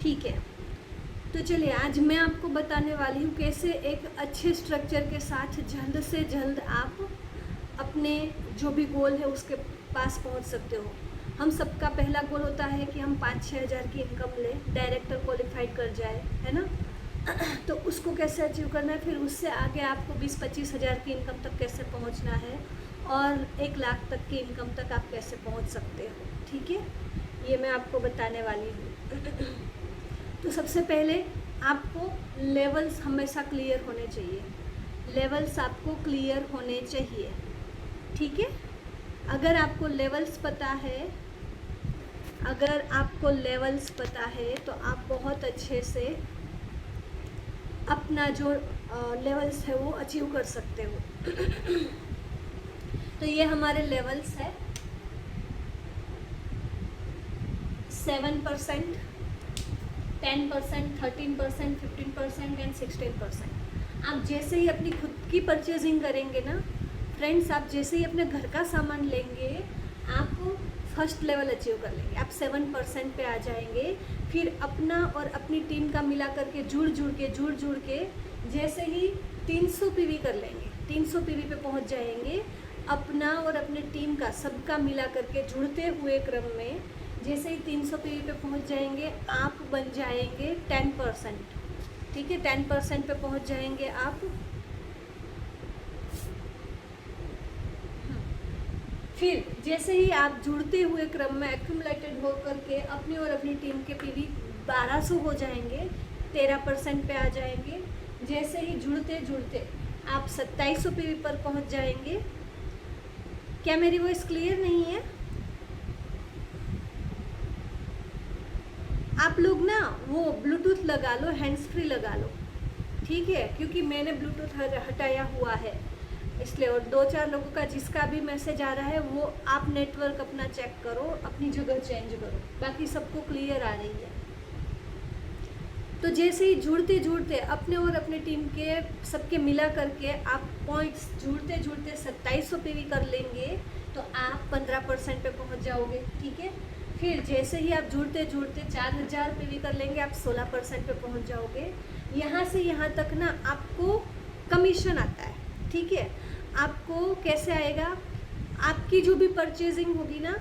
ठीक है, तो चलिए आज मैं आपको बताने वाली हूँ कैसे एक अच्छे स्ट्रक्चर के साथ जल्द से जल्द आप अपने जो भी गोल है उसके पास पहुँच सकते हो। हम सबका पहला गोल होता है कि हम 5-6 हज़ार की इनकम लें, डायरेक्टर क्वालिफाइड कर जाए, है ना। तो उसको कैसे अचीव करना है, फिर उससे आगे आपको 20-25 हज़ार की इनकम तक कैसे पहुंचना है और 1 लाख तक की इनकम तक आप कैसे पहुंच सकते हो। ठीक है, ये मैं आपको बताने वाली हूँ। तो सबसे पहले आपको लेवल्स हमेशा क्लियर होने चाहिए, लेवल्स आपको क्लियर होने चाहिए। ठीक है, अगर आपको लेवल्स पता है, अगर आपको लेवल्स पता है तो आप बहुत अच्छे से अपना जो लेवल्स है वो अचीव कर सकते हो। तो ये हमारे लेवल्स है 7%, 10%, 13%, 15% एंड 16%। आप जैसे ही अपनी खुद की परचेजिंग करेंगे ना फ्रेंड्स, आप जैसे ही अपने घर का सामान लेंगे आप फर्स्ट लेवल अचीव कर लेंगे, आप 7% पे आ जाएंगे। फिर अपना और अपनी टीम का मिला करके जुड़ जुड़ के जैसे ही 300 पीवी कर लेंगे, 300 पीवी पे पहुंच जाएंगे। अपना और अपने टीम का सबका मिला करके जुड़ते हुए क्रम में जैसे ही 300 पीवी पे पहुंच जाएंगे आप बन जाएंगे 10%। ठीक है, 10% पे पहुंच जाएंगे आप। फिर जैसे ही आप जुड़ते हुए क्रम में एक्यूमुलेटेड हो करके अपनी और अपनी टीम के पीवी 1200 हो जाएंगे, 13% पे आ जाएंगे। जैसे ही जुड़ते जुड़ते आप 2700 पीवी पर पहुंच जाएंगे। क्या मेरी वॉइस क्लियर नहीं है? आप लोग ना वो ब्लूटूथ लगा लो, हैंड्स फ्री लगा लो, ठीक है, क्योंकि मैंने ब्लूटूथ हटाया हुआ है इसलिए। और 2-4 लोगों का जिसका भी मैसेज आ रहा है वो आप नेटवर्क अपना चेक करो, अपनी जगह चेंज करो, बाकी सबको क्लियर आ रही है। तो जैसे ही जुड़ते जुड़ते अपने और अपने टीम के सबके मिला करके आप पॉइंट्स जुड़ते जुड़ते 2700 पीवी कर लेंगे तो आप 15% पे पहुंच जाओगे। ठीक है, फिर जैसे ही आप जुड़ते जुड़ते 4000 पीवी कर लेंगे आप 16% पे पहुंच जाओगे। यहाँ से यहाँ तक ना आपको कमीशन आता है। ठीक है, आपको कैसे आएगा, आपकी जो भी परचेजिंग होगी ना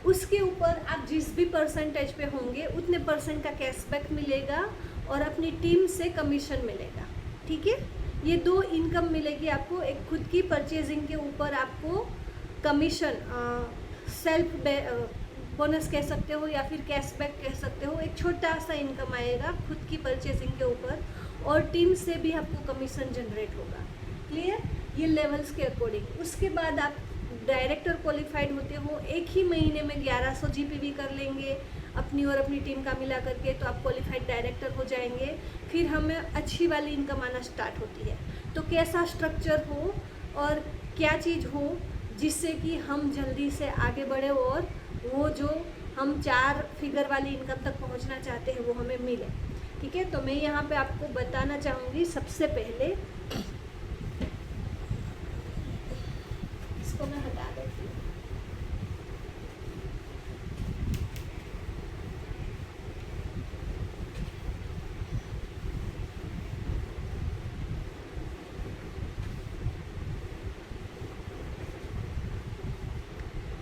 उसके ऊपर आप जिस भी परसेंटेज पे होंगे उतने परसेंट का कैशबैक मिलेगा और अपनी टीम से कमीशन मिलेगा। ठीक है, ये 2 इनकम मिलेगी आपको, एक खुद की परचेजिंग के ऊपर आपको कमीशन, सेल्फ बोनस कह सकते हो या फिर कैशबैक कह सकते हो, एक छोटा सा इनकम आएगा खुद की परचेजिंग के ऊपर और टीम से भी आपको कमीशन जनरेट होगा। क्लियर, ये लेवल्स के अकॉर्डिंग। उसके बाद आप डायरेक्टर क्वालिफाइड होते हो, एक ही महीने में 1100 जीपीवी कर लेंगे अपनी और अपनी टीम का मिला करके तो आप क्वालिफाइड डायरेक्टर हो जाएंगे। फिर हमें अच्छी वाली इनकम आना स्टार्ट होती है। तो कैसा स्ट्रक्चर हो और क्या चीज़ हो जिससे कि हम जल्दी से आगे बढ़े और वो जो हम 4 फिगर वाली इनकम तक पहुंचना चाहते हैं वो हमें मिले। ठीक है, तो मैं यहाँ पे आपको बताना चाहूँगी सबसे पहले, इसको मैं हटा देती हूँ।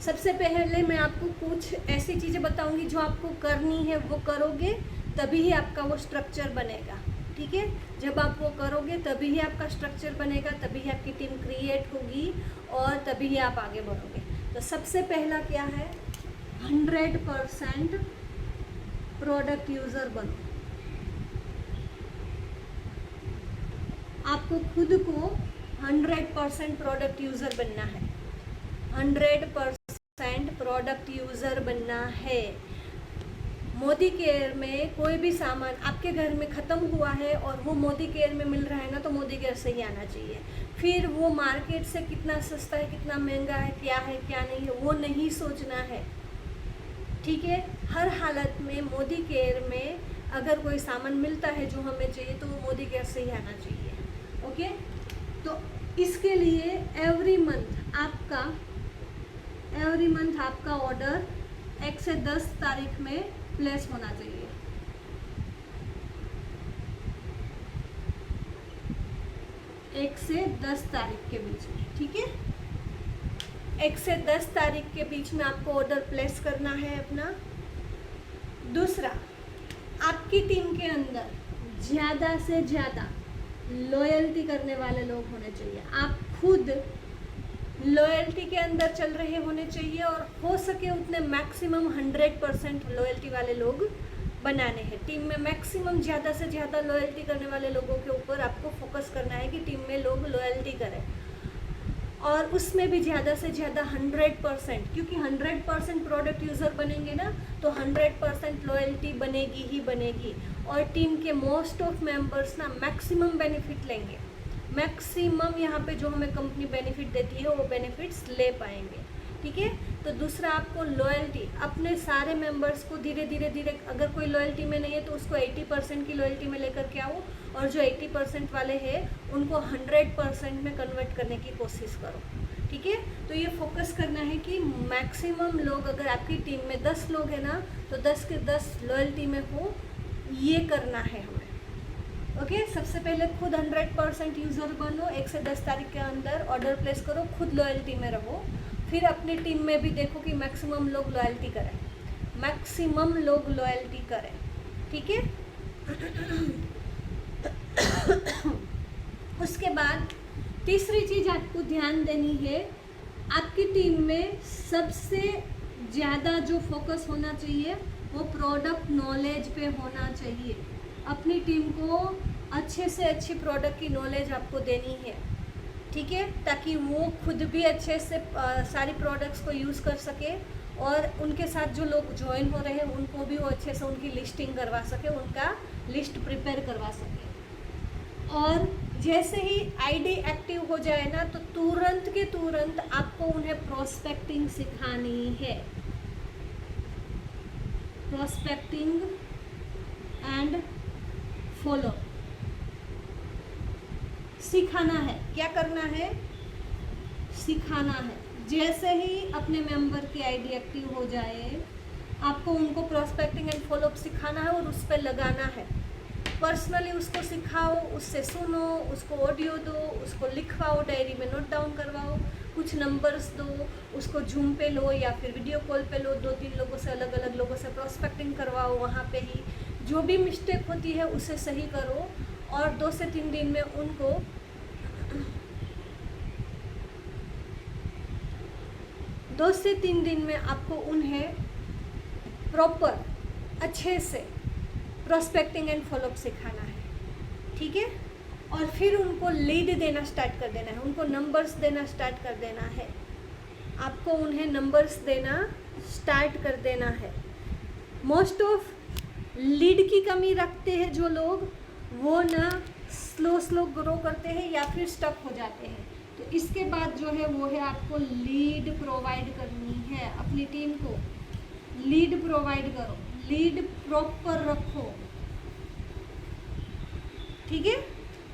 सबसे पहले मैं आपको कुछ ऐसी चीज़ें बताऊंगी जो आपको करनी है, वो करोगे तभी ही आपका वो स्ट्रक्चर बनेगा। ठीक है, जब आप वो करोगे तभी ही आपका स्ट्रक्चर बनेगा, तभी ही आपकी टीम क्रिएट होगी और तभी ही आप आगे बढ़ोगे। तो सबसे पहला क्या है, 100% प्रोडक्ट यूज़र बनो। आपको खुद को 100% प्रोडक्ट यूज़र बनना है, 100% प्रोडक्ट यूज़र बनना है। मोदी केयर में कोई भी सामान आपके घर में ख़त्म हुआ है और वो मोदी केयर में मिल रहा है ना, तो मोदी केयर से ही आना चाहिए। फिर वो मार्केट से कितना सस्ता है, कितना महंगा है, क्या नहीं है, वो नहीं सोचना है। ठीक है, हर हालत में मोदी केयर में अगर कोई सामान मिलता है जो हमें चाहिए तो वो मोदी केयर से ही आना चाहिए। ओके, तो इसके लिए एवरी मंथ आपका ऑर्डर 1 से 10 तारीख में प्लेस होना चाहिए। 1 से 10 तारीख के बीच में, ठीक है। 1 से 10 तारीख के बीच में आपको ऑर्डर प्लेस करना है अपना। दूसरा, आपकी टीम के अंदर ज़्यादा से ज़्यादा लॉयल्टी करने वाले लोग होने चाहिए। आप खुद लॉयल्टी के अंदर चल रहे होने चाहिए और हो सके उतने मैक्सिमम 100% लॉयल्टी वाले लोग बनाने हैं। टीम में मैक्सिमम ज़्यादा से ज़्यादा लॉयल्टी करने वाले लोगों के ऊपर आपको फोकस करना है कि टीम में लोग लॉयल्टी करें, और उसमें भी ज़्यादा से ज़्यादा 100%, क्योंकि 100% प्रोडक्ट यूज़र बनेंगे ना तो 100% लॉयल्टी बनेगी ही बनेगी, और टीम के मोस्ट ऑफ मेंबर्स ना मैक्सिमम बेनिफिट लेंगे। मैक्सिमम यहाँ पे जो हमें कंपनी बेनिफिट देती है वो बेनिफिट्स ले पाएंगे, ठीक है। तो दूसरा, आपको लॉयल्टी अपने सारे मेंबर्स को धीरे धीरे अगर कोई लॉयल्टी में नहीं है तो उसको 80% की लॉयल्टी में लेकर के आओ, और जो 80% वाले हैं उनको 100% में कन्वर्ट करने की कोशिश करो, ठीक है। तो ये फोकस करना है कि मैक्सिमम लोग, अगर आपकी टीम में 10 लोग हैं ना तो 10 के 10 लॉयल्टी में हो, ये करना है हमें, ओके। सबसे पहले खुद 100% यूज़र बनो, 1 से 10 तारीख के अंदर ऑर्डर प्लेस करो, खुद लॉयल्टी में रहो। फिर अपनी टीम में भी देखो कि मैक्सिमम लोग लॉयल्टी करें, मैक्सिमम लोग लॉयल्टी करें, ठीक है। उसके बाद तीसरी चीज़ आपको ध्यान देनी है, आपकी टीम में सबसे ज़्यादा जो फोकस होना चाहिए वो प्रोडक्ट नॉलेज पे होना चाहिए। अपनी टीम को अच्छे से अच्छी प्रोडक्ट की नॉलेज आपको देनी है, ठीक है, ताकि वो खुद भी अच्छे से सारी प्रोडक्ट्स को यूज़ कर सके, और उनके साथ जो लोग ज्वाइन हो रहे हैं उनको भी वो अच्छे से उनकी लिस्टिंग करवा सके, उनका लिस्ट प्रिपेयर करवा सके। और जैसे ही आईडी एक्टिव हो जाए ना तो तुरंत के तुरंत आपको उन्हें प्रोस्पेक्टिंग सिखानी है। प्रोस्पेक्टिंग एंड फॉलो सिखाना है। क्या करना है? सिखाना है। जैसे ही अपने मेंबर की आईडी एक्टिव हो जाए आपको उनको प्रोस्पेक्टिंग एंड फॉलोअप सिखाना है और उस पर लगाना है। पर्सनली उसको सिखाओ, उससे सुनो, उसको ऑडियो दो, उसको लिखवाओ, डायरी में नोट डाउन करवाओ, कुछ नंबर्स दो, उसको जूम पे लो या फिर वीडियो कॉल पे लो, 2-3 लोगों से, अलग अलग लोगों से प्रोस्पेक्टिंग करवाओ। वहाँ पे ही जो भी मिस्टेक होती है उसे सही करो, और 2 से 3 दिन में उनको 2 से 3 दिन में आपको उन्हें प्रॉपर अच्छे से प्रोस्पेक्टिंग एंड फॉलोअप सिखाना है, ठीक है। और फिर उनको लीड देना स्टार्ट कर देना है, उनको नंबर्स देना स्टार्ट कर देना है, आपको उन्हें नंबर्स देना स्टार्ट कर देना है। मोस्ट ऑफ लीड की कमी रखते हैं जो लोग, वो ना स्लो ग्रो करते हैं या फिर स्टक हो जाते हैं। तो इसके बाद जो है वो है आपको लीड प्रोवाइड करनी है। अपनी टीम को लीड प्रोवाइड करो, लीड प्रॉपर रखो, ठीक है।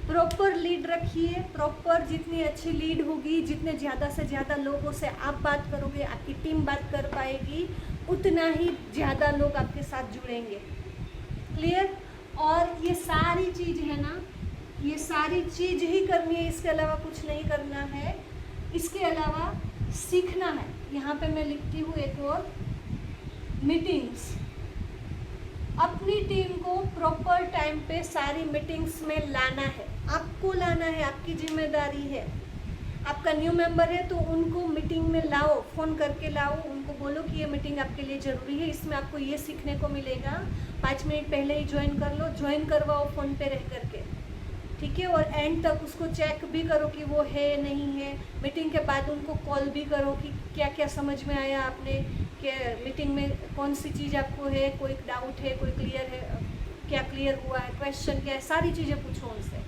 प्रॉपर लीड रखिए। प्रॉपर जितनी अच्छी लीड होगी, जितने ज़्यादा से ज़्यादा लोगों से आप बात करोगे, आपकी टीम बात कर पाएगी, उतना ही ज़्यादा लोग आपके साथ जुड़ेंगे। क्लियर? और ये सारी चीज़ है ना, ये सारी चीज़ ही करनी है, इसके अलावा कुछ नहीं करना है। इसके अलावा सीखना है। यहाँ पे मैं लिखती हूँ एक और, मीटिंग्स। अपनी टीम को प्रॉपर टाइम पे सारी मीटिंग्स में लाना है, आपको लाना है, आपकी जिम्मेदारी है। आपका न्यू मेंबर है तो उनको मीटिंग में लाओ, फ़ोन करके लाओ, उनको बोलो कि ये मीटिंग आपके लिए ज़रूरी है, इसमें आपको ये सीखने को मिलेगा। 5 मिनट पहले ही ज्वाइन कर लो, ज्वाइन करवाओ फ़ोन पे रह करके, ठीक है। और एंड तक उसको चेक भी करो कि वो है नहीं है। मीटिंग के बाद उनको कॉल भी करो कि क्या क्या समझ में आया आपने, कि मीटिंग में कौन सी चीज़ आपको है, कोई डाउट है, कोई क्लियर है, क्या क्लियर हुआ है, क्वेश्चन क्या है, सारी चीज़ें पूछो उनसे।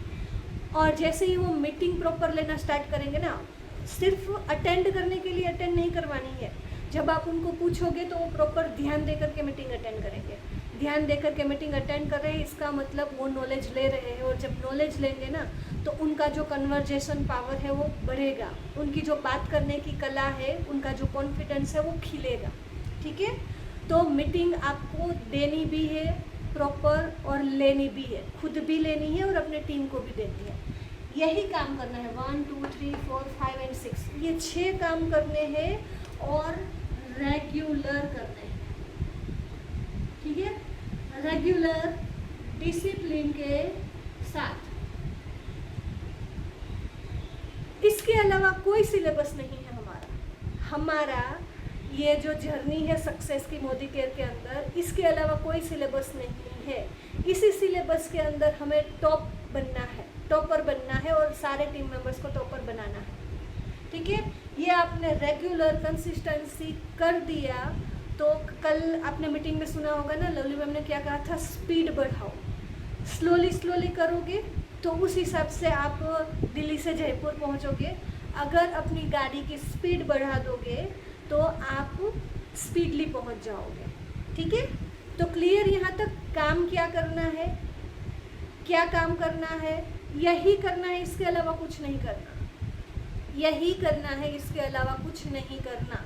और जैसे ही वो मीटिंग प्रॉपर लेना स्टार्ट करेंगे ना, सिर्फ अटेंड करने के लिए अटेंड नहीं करवानी है। जब आप उनको पूछोगे तो वो प्रॉपर ध्यान दे करके मीटिंग अटेंड करेंगे। ध्यान दे करके मीटिंग अटेंड कर रहे हैं, इसका मतलब वो नॉलेज ले रहे हैं। और जब नॉलेज लेंगे ना तो उनका जो कन्वर्जेशन पावर है वो बढ़ेगा, उनकी जो बात करने की कला है, उनका जो कॉन्फिडेंस है वो खिलेगा, ठीक है। तो मीटिंग आपको देनी भी है प्रॉपर और लेनी भी है, खुद भी लेनी है और अपने टीम को भी देनी है। यही काम करना है, 1 2 3 4 5 एंड 6, ये 6 काम करने हैं और रेगुलर करने हैं, ठीक है, रेगुलर डिसिप्लिन के साथ। इसके अलावा कोई सिलेबस नहीं है हमारा ये जो जर्नी है सक्सेस की मोदी केयर के अंदर, इसके अलावा कोई सिलेबस नहीं है। इसी सिलेबस के अंदर हमें टॉपर बनना है और सारे टीम मेंबर्स को टॉपर बनाना है, ठीक है। ये आपने रेगुलर कंसिस्टेंसी कर दिया तो कल आपने मीटिंग में सुना होगा ना, लवली मैम ने क्या कहा था, स्पीड बढ़ाओ। स्लोली करोगे तो उस हिसाब से आप दिल्ली से जयपुर पहुंचोगे। अगर अपनी गाड़ी की स्पीड बढ़ा दोगे तो आप स्पीडली पहुंच जाओगे, ठीक है। तो क्लियर यहाँ तक काम क्या करना है, क्या काम करना है, यही करना है, इसके अलावा कुछ नहीं करना, यही करना है, इसके अलावा कुछ नहीं करना।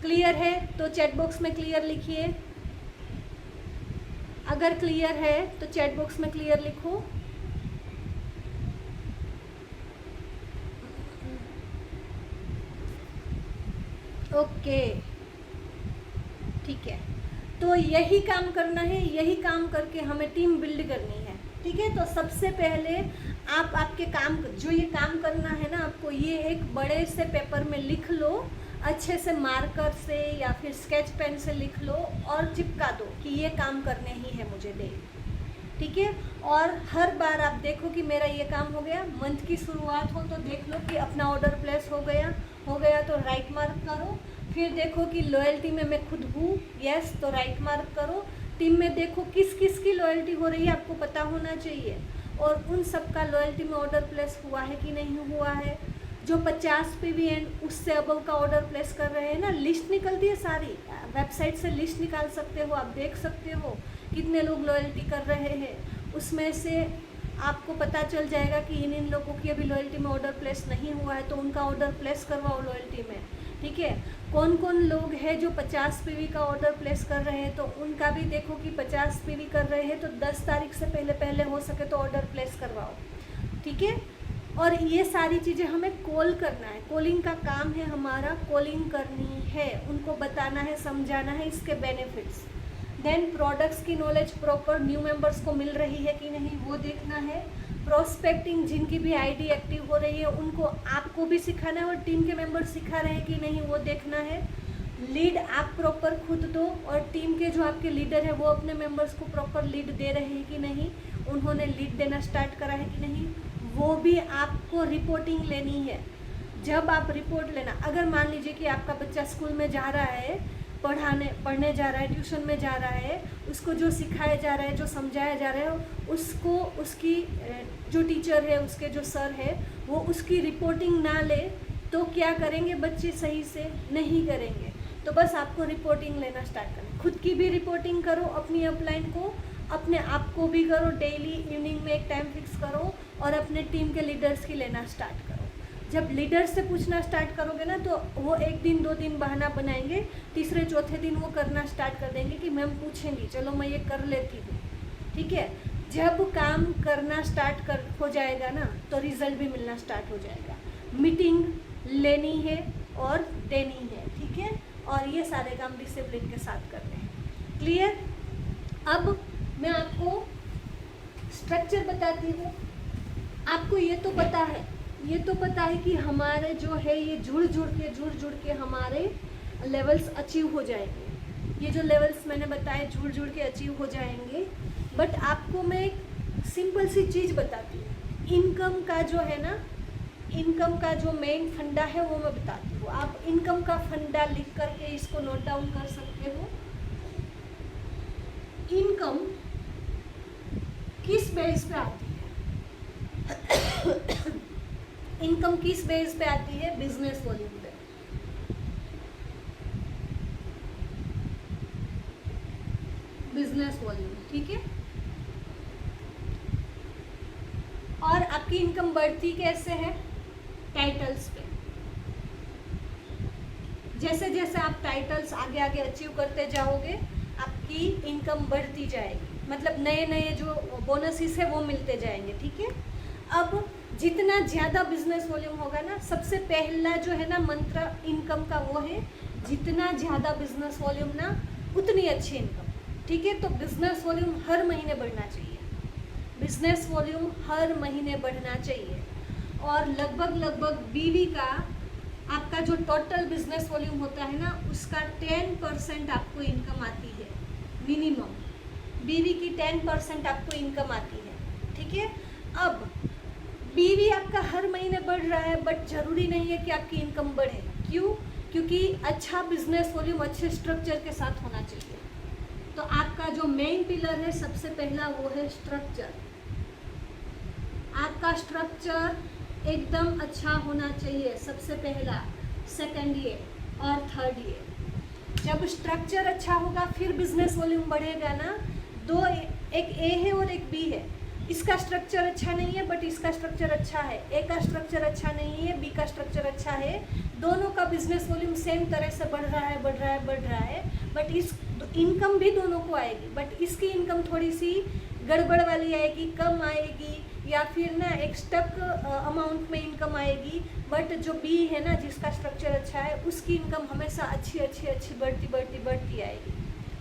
क्लियर है तो चैट बॉक्स में क्लियर लिखिए, अगर क्लियर है तो चैट बॉक्स में क्लियर लिखो। ओके, ठीक है, तो यही काम करना है, यही काम करके हमें टीम बिल्ड करनी है, ठीक है। तो सबसे पहले आप आपके काम जो ये काम करना है ना आपको, ये एक बड़े से पेपर में लिख लो, अच्छे से मार्कर से या फिर स्केच पेन से लिख लो और चिपका दो कि ये काम करने ही है मुझे डेली, ठीक है। और हर बार आप देखो कि मेरा ये काम हो गया। मंथ की शुरुआत हो तो देख लो कि अपना ऑर्डर प्लेस हो गया तो राइट मार्क करो। फिर देखो कि लॉयल्टी में मैं खुद हूँ, यस, तो राइट मार्क करो। टीम में देखो किस किस की लॉयल्टी हो रही है, आपको पता होना चाहिए, और उन सब का लॉयल्टी में ऑर्डर प्लेस हुआ है कि नहीं हुआ है। जो 50 PV एंड उससे अबव का ऑर्डर प्लेस कर रहे हैं ना, लिस्ट निकलती है सारी, वेबसाइट से लिस्ट निकाल सकते हो, आप देख सकते हो कितने लोग लॉयल्टी कर रहे हैं। उसमें से आपको पता चल जाएगा कि इन लोगों की अभी लॉयल्टी में ऑर्डर प्लेस नहीं हुआ है, तो उनका ऑर्डर प्लेस करवाओ लॉयल्टी में, ठीक है। कौन कौन लोग हैं जो 50 PV का ऑर्डर प्लेस कर रहे हैं, तो उनका भी देखो कि 50 PV कर रहे हैं तो 10 तारीख से पहले हो सके तो ऑर्डर प्लेस करवाओ, ठीक है। और ये सारी चीज़ें हमें कॉल करना है, कॉलिंग का काम है हमारा, कॉलिंग करनी है, उनको बताना है, समझाना है इसके बेनिफिट्स। देन प्रोडक्ट्स की नॉलेज प्रॉपर न्यू मेंबर्स को मिल रही है कि नहीं वो देखना है। प्रोस्पेक्टिंग, जिनकी भी आईडी एक्टिव हो रही है उनको आपको भी सिखाना है और टीम के मेंबर सिखा रहे हैं कि नहीं वो देखना है। लीड आप प्रॉपर खुद दो और टीम के जो आपके लीडर है वो अपने मेंबर्स को प्रॉपर लीड दे रहे हैं कि नहीं, उन्होंने लीड देना स्टार्ट करा है कि नहीं, वो भी आपको रिपोर्टिंग लेनी है। जब आप रिपोर्ट लेना, अगर मान लीजिए कि आपका बच्चा स्कूल में जा रहा है, पढ़ने जा रहा है, ट्यूशन में जा रहा है, उसको जो सिखाया जा रहा है, जो समझाया जा रहा है, उसको उसकी जो टीचर है, उसके जो सर है, वो उसकी रिपोर्टिंग ना ले तो क्या करेंगे बच्चे, सही से नहीं करेंगे। तो बस आपको रिपोर्टिंग लेना स्टार्ट करना, खुद की भी रिपोर्टिंग करो, अपनी अपलाइन को, अपने आप को भी करो, डेली इवनिंग में एक टाइम फिक्स करो और अपने टीम के लीडर्स की लेना स्टार्ट करो। जब लीडर से पूछना स्टार्ट करोगे ना तो वो 1 दिन 2 दिन बहाना बनाएंगे, तीसरे चौथे दिन वो करना स्टार्ट कर देंगे कि मैम पूछेंगी, चलो मैं ये कर लेती हूँ, ठीक है। जब काम करना स्टार्ट हो जाएगा ना तो रिजल्ट भी मिलना स्टार्ट हो जाएगा। मीटिंग लेनी है और देनी है, ठीक है, और ये सारे काम डिसिप्लिन के साथ करने हैं। क्लियर? अब मैं आपको स्ट्रक्चर बताती हूँ। आपको ये तो पता है कि हमारे जो है ये जुड़ जुड़ के हमारे लेवल्स अचीव हो जाएंगे। ये जो लेवल्स मैंने बताए जुड़ के अचीव हो जाएंगे। बट आपको मैं एक सिंपल सी चीज़ बताती हूँ, इनकम का जो है ना, इनकम का जो मेन फंडा है वो मैं बताती हूँ। आप इनकम का फंडा लिख करके इसको नोट डाउन कर सकते हो। इनकम किस बेस पे आती है? इनकम किस बेस पे आती है? बिजनेस वॉल्यूम पे। बिजनेस वॉल्यूम, ठीक है। और आपकी इनकम बढ़ती कैसे है? टाइटल्स पे। जैसे जैसे आप टाइटल्स आगे अचीव करते जाओगे आपकी इनकम बढ़ती जाएगी, मतलब नए नए जो बोनसेस है वो मिलते जाएंगे, ठीक है। अब जितना ज़्यादा बिजनेस वॉल्यूम होगा ना, सबसे पहला जो है ना मंत्र इनकम का वो है, जितना ज़्यादा बिजनेस वॉल्यूम ना उतनी अच्छी इनकम। ठीक है, तो बिजनेस वॉल्यूम हर महीने बढ़ना चाहिए, बिजनेस वॉल्यूम हर महीने बढ़ना चाहिए। और लगभग बीवी का आपका जो टोटल बिजनेस वॉल्यूम होता है ना, उसका 10% आपको इनकम आती है मिनिमम। बीवी की 10% आपको इनकम आती है। ठीक है, अब बीवी आपका हर महीने बढ़ रहा है, बट ज़रूरी नहीं है कि आपकी इनकम बढ़े। क्यों? क्योंकि अच्छा बिजनेस वॉल्यूम अच्छे स्ट्रक्चर के साथ होना चाहिए। तो आपका जो मेन पिलर है सबसे पहला वो है स्ट्रक्चर। आपका स्ट्रक्चर एकदम अच्छा होना चाहिए, सबसे पहला, सेकंड ये और थर्ड ये। जब स्ट्रक्चर अच्छा होगा फिर बिजनेस वॉल्यूम बढ़ेगा ना। दो, एक ए है और एक बी है। इसका स्ट्रक्चर अच्छा नहीं है बट इसका स्ट्रक्चर अच्छा है। ए का स्ट्रक्चर अच्छा नहीं है, बी का स्ट्रक्चर अच्छा है। दोनों का बिजनेस वॉल्यूम सेम तरह से बढ़ रहा है, बट इस इनकम भी दोनों को आएगी, बट इसकी इनकम थोड़ी सी गड़बड़ वाली आएगी, कम आएगी, या फिर ना एक स्टक अमाउंट में इनकम आएगी। बट जो बी है ना, जिसका स्ट्रक्चर अच्छा है, उसकी इनकम हमेशा अच्छी बढ़ती आएगी।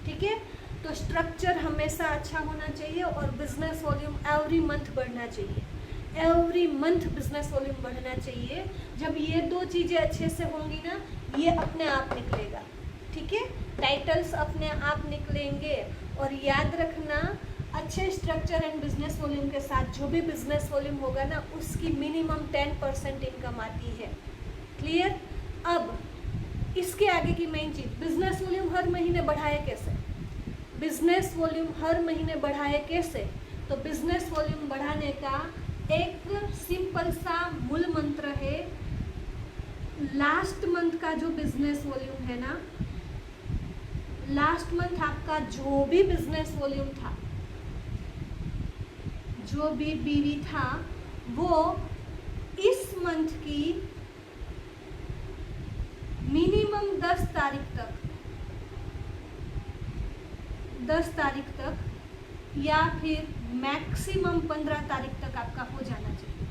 ठीक है, तो स्ट्रक्चर हमेशा अच्छा होना चाहिए और बिजनेस वॉल्यूम एवरी मंथ बढ़ना चाहिए। एवरी मंथ बिजनेस वॉल्यूम बढ़ना चाहिए। जब ये दो चीज़ें अच्छे से होंगी ना, ये अपने आप निकलेगा। ठीक है, टाइटल्स अपने आप निकलेंगे। और याद रखना, अच्छे स्ट्रक्चर एंड बिजनेस वॉल्यूम के साथ जो भी बिजनेस वॉल्यूम होगा ना, उसकी मिनिमम 10% इनकम आती है। क्लियर? अब इसके आगे की मेन चीज़, बिजनेस वॉल्यूम हर महीने बढ़ाए कैसे? बिजनेस वॉल्यूम हर महीने बढ़ाए कैसे? तो बिजनेस वॉल्यूम बढ़ाने का एक सिंपल सा मूल मंत्र है। लास्ट मंथ का जो बिजनेस वॉल्यूम है ना, लास्ट मंथ आपका जो भी बिजनेस वॉल्यूम था, जो भी बीवी था, वो इस मंथ की मिनिमम 10 तारीख तक या फिर मैक्सिमम 15 तारीख तक आपका हो जाना चाहिए।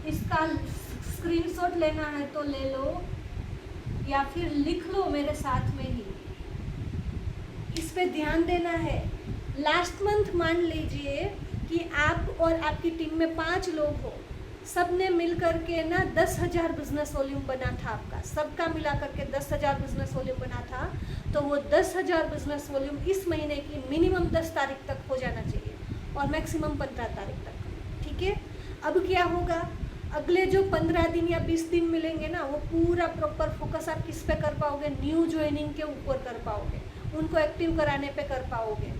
इसका स्क्रीनशॉट लेना है तो ले लो या फिर लिख लो मेरे साथ में ही। इस पे ध्यान देना है। लास्ट मंथ मान लीजिए कि आप और आपकी टीम में 5 लोग हो, सब ने मिल करके ना 10,000 बिजनेस वॉल्यूम बना था आपका, सबका मिला करके 10,000 बिजनेस वॉल्यूम बना था। तो वो 10,000 बिजनेस वॉल्यूम इस महीने की मिनिमम 10 तारीख तक हो जाना चाहिए और मैक्सिमम 15 तारीख तक। ठीक है, अब क्या होगा, अगले जो 15 दिन या 20 दिन मिलेंगे ना, वो पूरा प्रॉपर फोकस आप किस पे कर पाओगे? न्यू ज्वाइनिंग के ऊपर कर पाओगे, उनको एक्टिव कराने पे कर पाओगे।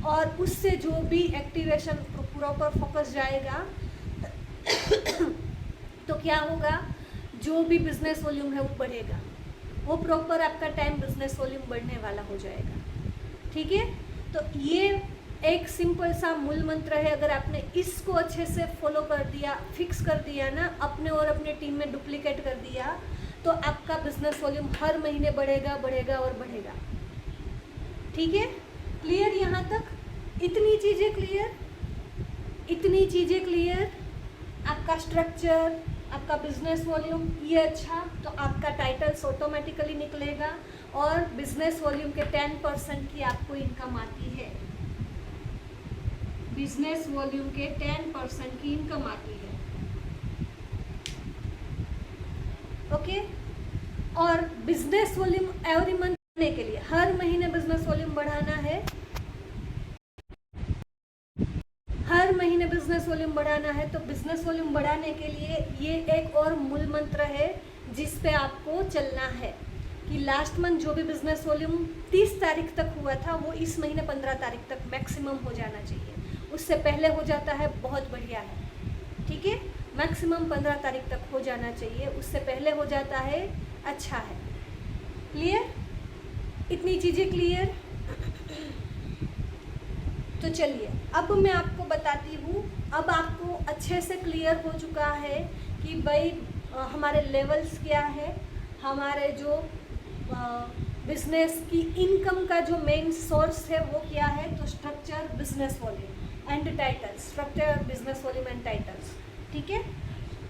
और उससे जो भी एक्टिवेशन प्रॉपर फोकस जाएगा तो क्या होगा, जो भी बिजनेस वॉल्यूम है वो बढ़ेगा, वो प्रॉपर आपका टाइम बिजनेस वॉल्यूम बढ़ने वाला हो जाएगा। ठीक है, तो ये एक सिंपल सा मूल मंत्र है। अगर आपने इसको अच्छे से फॉलो कर दिया, फिक्स कर दिया ना, अपने और अपने टीम में डुप्लीकेट कर दिया, तो आपका बिजनेस वॉल्यूम हर महीने बढ़ेगा और बढ़ेगा। ठीक है, क्लियर? यहाँ तक इतनी चीज़ें क्लियर। आपका स्ट्रक्चर, आपका बिजनेस वॉल्यूम ये अच्छा, तो आपका टाइटल्स ऑटोमेटिकली निकलेगा और बिजनेस वॉल्यूम के 10% की आपको इनकम आती है। बिजनेस वॉल्यूम के 10% की इनकम आती है। ओके, और बिजनेस वॉल्यूम एवरी मंथ बढ़ाने के लिए, हर महीने बिजनेस वॉल्यूम बढ़ाना है, हर महीने बिजनेस वॉल्यूम बढ़ाना है। तो बिजनेस वॉल्यूम बढ़ाने के लिए ये एक और मूल मंत्र है जिस पे आपको चलना है कि लास्ट मंथ जो भी बिजनेस वॉल्यूम 30 तारीख तक हुआ था, वो इस महीने 15 तारीख तक मैक्सिमम हो जाना चाहिए। उससे पहले हो जाता है बहुत बढ़िया है। ठीक है, मैक्सिमम 15 तारीख तक हो जाना चाहिए, उससे पहले हो जाता है अच्छा है। क्लियर? इतनी चीज़ें क्लियर? तो चलिए अब मैं आपको बताती हूँ। अब आपको अच्छे से क्लियर हो चुका है कि भाई हमारे लेवल्स क्या है, हमारे जो बिजनेस की इनकम का जो मेन सोर्स है वो क्या है, तो structure, business volume and titles, structure, business volume and titles, ठीक है।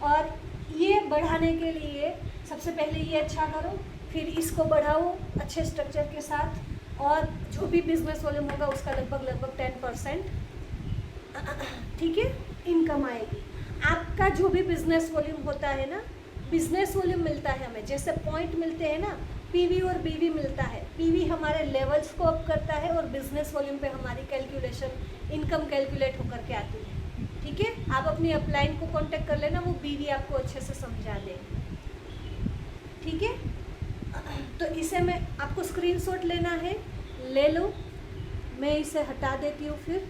और ये बढ़ाने के लिए सबसे पहले ये अच्छा करो, फिर इसको बढ़ाओ अच्छे स्ट्रक्चर के साथ, और जो भी बिजनेस वॉल्यूम होगा उसका लगभग 10%, ठीक है, इनकम आएगी। आपका जो भी बिजनेस वॉल्यूम होता है ना, बिजनेस वॉल्यूम मिलता है हमें, जैसे पॉइंट मिलते हैं ना, पीवी और बीवी मिलता है। पीवी हमारे लेवल्स को अप करता है और बिजनेस वॉल्यूम पे हमारी कैलकुलेशन, इनकम कैलकुलेट होकर के आती है, ठीक है। आप अपनी अपलाइन को कांटेक्ट कर लेना, वो बीवी आपको अच्छे से समझा देंगे, ठीक है। तो इसे मैं आपको स्क्रीनशॉट लेना है, ले लो, मैं इसे हटा देती हूँ, फिर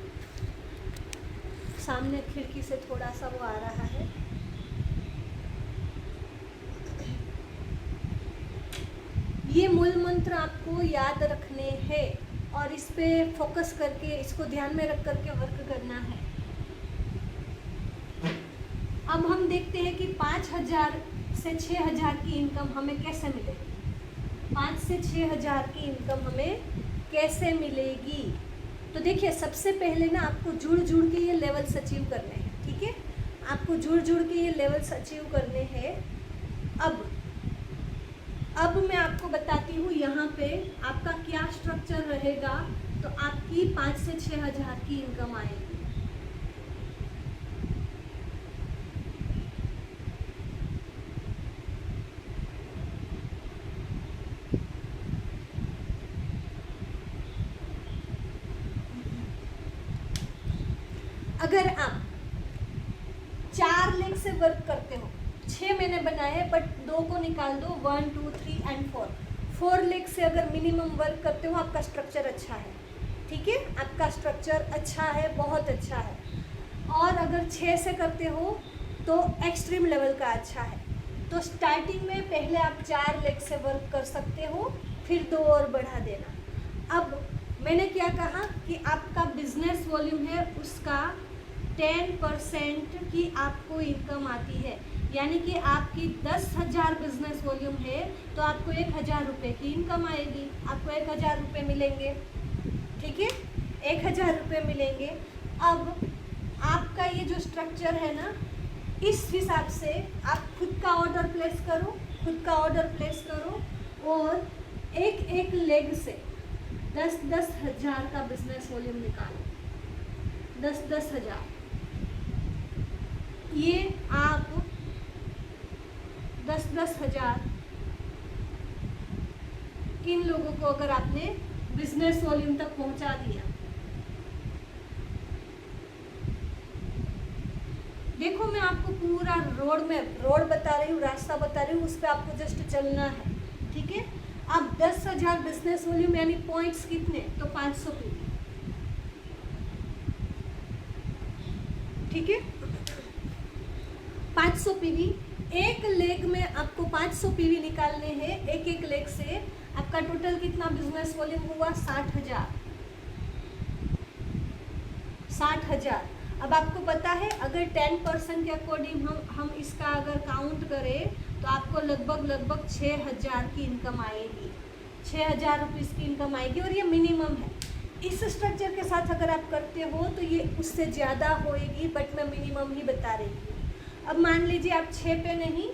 सामने खिड़की से थोड़ा सा वो आ रहा है। ये मूल मंत्र आपको याद रखने हैं और इस पे फोकस करके, इसको ध्यान में रख करके वर्क करना है। अब हम देखते हैं कि 5,000 से 6,000 की इनकम हमें कैसे मिलेगी। 5 से 6,000 की इनकम हमें कैसे मिलेगी, तो देखिए सबसे पहले ना आपको जुड़ के ये लेवल्स अचीव करने हैं, ठीक है। आपको जुड़ के ये लेवल्स अचीव करने हैं। अब मैं आपको बताती हूँ यहाँ पे आपका क्या स्ट्रक्चर रहेगा, तो आपकी 5 से 6,000 की इनकम आएगी। अगर आप 4 लेग से वर्क करते हो, 6 मैंने बनाए बट 2 को निकाल दो, 1 2 3 एंड 4 लेग से अगर मिनिमम वर्क करते हो, आपका स्ट्रक्चर अच्छा है, ठीक है, आपका स्ट्रक्चर अच्छा है, बहुत अच्छा है। और अगर 6 से करते हो तो एक्सट्रीम लेवल का अच्छा है। तो स्टार्टिंग में पहले आप 4 लेग से वर्क कर सकते हो, फिर 2 और बढ़ा देना। अब मैंने क्या कहा कि आपका बिजनेस वॉल्यूम है उसका 10% की आपको इनकम आती है, यानी कि आपकी 10,000 बिजनेस वॉल्यूम है तो आपको 1,000 रुपये की इनकम आएगी, आपको 1,000 रुपये मिलेंगे, ठीक है, 1,000 रुपये मिलेंगे। अब आपका ये जो स्ट्रक्चर है ना, इस हिसाब से आप खुद का ऑर्डर प्लेस करो और एक लेग से 10,000 का बिजनेस वॉल्यूम निकालो, 10,000। ये आप 10,000 किन लोगों को अगर आपने बिजनेस वॉल्यूम तक पहुंचा दिया, देखो मैं आपको पूरा रोड बता रही हूँ, रास्ता बता रही हूँ, उस पर आपको जस्ट चलना है, ठीक है। अब 10,000 बिजनेस वॉल्यूम यानी पॉइंट्स कितने, तो 500 पीवी, ठीक है, 500 पीवी। एक लेग में आपको 500 पीवी निकालने हैं, एक लेग से आपका टोटल कितना बिजनेस वॉल्यूम हुआ, 60,000। अब आपको पता है अगर 10% के अकॉर्डिंग हम इसका अगर काउंट करें तो आपको लगभग 6,000 की इनकम आएगी, 6,000 रुपीज़ की इनकम आएगी, और ये मिनिमम है। इस स्ट्रक्चर के साथ अगर आप करते हो तो ये उससे ज़्यादा होएगी, बट मैं मिनिमम ही बता रही हूँ। अब मान लीजिए आप 6 पे नहीं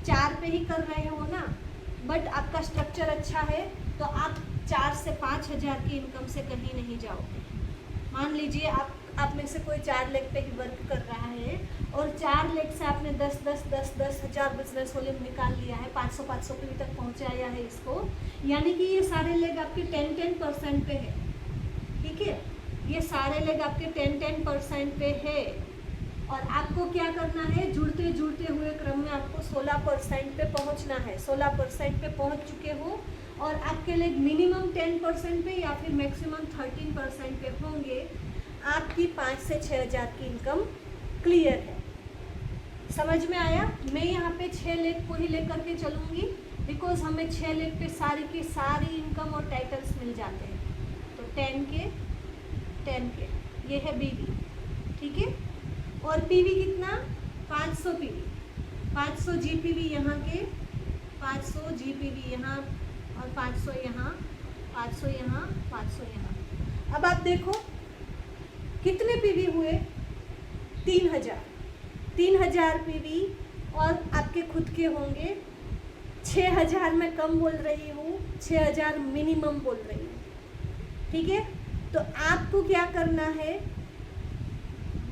4 पे ही कर रहे हो ना, बट आपका स्ट्रक्चर अच्छा है तो आप 4 से 5,000 की इनकम से कहीं नहीं जाओगे। मान लीजिए आप में से कोई 4 लेग पे ही वर्क कर रहा है और 4 लेग से आपने 10,000 बिजनेस वॉल्यूम निकाल लिया है, 500 पीवी तक पहुंचाया है इसको, यानी कि ये सारे लेग आपके 10% पे है, ठीक है, ये सारे लेग आपके 10% पे है। और आपको क्या करना है, जुड़ते हुए क्रम में आपको 16% पे पहुंचना है। 16% पे पहुंच चुके हो और आपके लिए मिनिमम 10% पे या फिर मैक्सिमम 13% पे होंगे, आपकी 5 से 6,000 की इनकम क्लियर है। समझ में आया? मैं यहाँ पे 6 लेग को ही लेकर के चलूँगी, बिकॉज हमें 6 लेग पे सारी की सारी इनकम और टाइटल्स मिल जाते हैं। तो 10 के ये है बीवी, ठीक है, और पीवी कितना, 500 पीवी, 500 जीपीवी यहाँ के, 500 जीपीवी यहाँ और 500 यहाँ, 500 यहाँ, 500 यहाँ। अब आप देखो कितने पीवी हुए, 3000, 3000 पीवी, और आपके खुद के होंगे 6000। मैं कम बोल रही हूँ, 6000 मिनिमम बोल रही हूँ, ठीक है। तो आपको क्या करना है,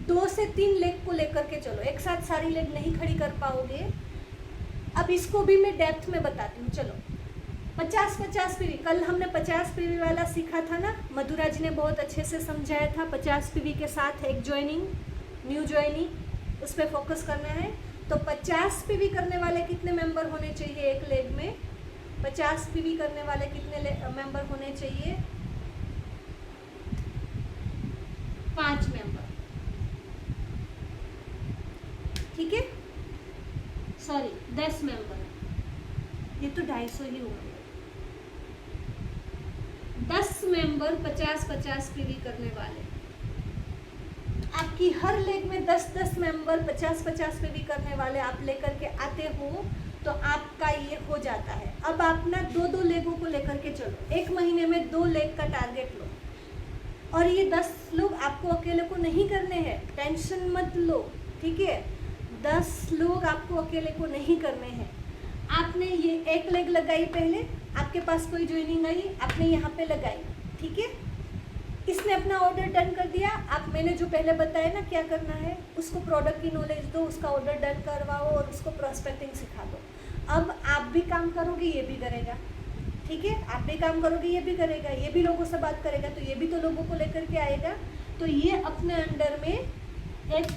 2 से 3 लेग को लेकर के चलो, एक साथ सारी लेग नहीं खड़ी कर पाओगे। अब इसको भी मैं डेप्थ में बताती हूँ, चलो 50-50 पीवी। कल हमने 50 पीवी वाला सीखा था ना, मधुरा जी ने बहुत अच्छे से समझाया था। 50 पीवी के साथ एक ज्वाइनिंग, न्यू ज्वाइनिंग, उस पर फोकस करना है। तो 50 पीवी करने वाले कितने मेंबर होने चाहिए एक लेग में? 50 पीवी करने वाले कितने मेंबर होने चाहिए? 5 मेंबर, ठीक है। सॉरी 10 मेंबर, ये तो 250 ही होंगे। 10 मेंबर 50-50 पीवी करने वाले। आपकी हर लेग में 10-10 मेंबर 50-50 पीवी करने वाले आप लेकर के आते हो तो आपका ये हो जाता है। अब आप ना 2-2 लेगों को लेकर के चलो, एक महीने में 2 लेग का टारगेट लो। और ये 10 लोग आपको अकेले को नहीं करने हैं, टेंशन मत लो, ठीक है। 10 लोग आपको अकेले को नहीं करने हैं। आपने ये एक लेग लगाई, पहले आपके पास कोई ज्वाइनिंग आई, आपने यहाँ पे लगाई, ठीक है। इसने अपना ऑर्डर डन कर दिया। आप, मैंने जो पहले बताया ना क्या करना है, उसको प्रोडक्ट की नॉलेज दो, उसका ऑर्डर डन करवाओ और उसको प्रोस्पेक्टिंग सिखा दो। अब आप भी काम करोगे, ये भी करेगा, ठीक है। आप भी काम करोगे, ये भी करेगा, ये भी लोगों से बात करेगा, तो ये भी तो लोगों को लेकर के आएगा। तो ये अपने अंडर में एक,